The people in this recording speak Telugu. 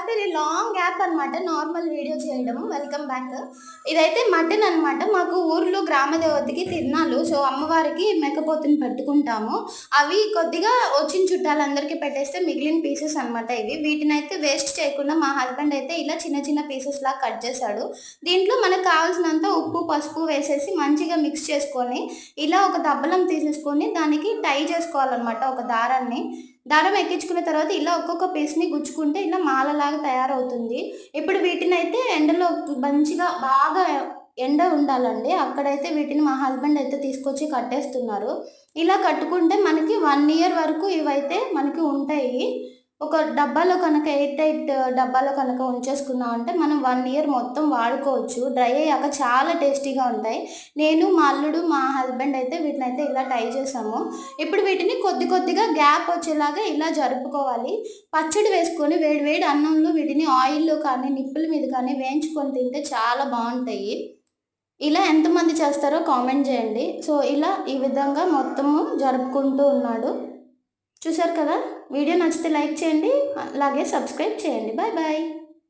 ఆఫ్టర్ ఏ లాంగ్ గ్యాప్ అనమాట నార్మల్ వీడియో చేయడం. Welcome back. ఇదైతే మటన్ అనమాట. మాకు ఊర్లో గ్రామ దేవతకి తిరునాళ్ళు. సో అమ్మవారికి మేకపోతుని పెట్టుకుంటాము. అవి కొద్దిగా వచ్చిన చుట్టాలందరికీ పెట్టేస్తే మిగిలిన పీసెస్ అనమాట ఇవి. వీటినైతే వేస్ట్ చేయకుండా మా హస్బెండ్ అయితే ఇలా చిన్న చిన్న పీసెస్ లాగా కట్ చేశాడు. దీంట్లో మనకు కావాల్సినంత ఉప్పు పసుపు వేసేసి మంచిగా మిక్స్ చేసుకొని ఇలా ఒక దబ్బలం తీసేసుకొని దానికి టై చేసుకోవాలన్నమాట. ఒక దారం ఎక్కించుకున్న తర్వాత ఇలా ఒక్కొక్క పీస్ని గుచ్చుకుంటే ఇలా మాలలాగా తయారవుతుంది. ఇప్పుడు వీటినైతే ఎండలో మంచిగా బాగా ఎండ ఉండాలండి. అక్కడైతే వీటిని మా హస్బెండ్ అయితే తీసుకొచ్చి కట్టేస్తున్నారు. ఇలా కట్టుకుంటే మనకి 1 ఇయర్ వరకు ఇవైతే మనకి ఉంటాయి. ఒక డబ్బాలో కనుక ఎయిర్ టైట్ డబ్బాలో కనుక ఉంచేసుకున్నామంటే మనం 1 ఇయర్ మొత్తం వాడుకోవచ్చు. డ్రై అయ్యాక చాలా టేస్టీగా ఉంటాయి. నేను మా అల్లుడు మా హస్బెండ్ అయితే వీటినైతే ఇలా టై చేసాము. ఇప్పుడు వీటిని కొద్దిగా గ్యాప్ వచ్చేలాగా ఇలా జరుపుకోవాలి. పచ్చడి వేసుకొని వేడి వేడి అన్నంలో వీటిని ఆయిల్లో కానీ నిప్పుల మీద కానీ వేయించుకొని తింటే చాలా బాగుంటాయి. ఇలా ఎంతమంది చేస్తారో కామెంట్ చేయండి. సో ఇలా ఈ విధంగా మొత్తము జరుపుకుంటూ ఉన్నాడు. చూసారు కదా. వీడియో నచ్చితే లైక్ చేయండి, అలాగే సబ్స్క్రైబ్ చేయండి. Bye bye.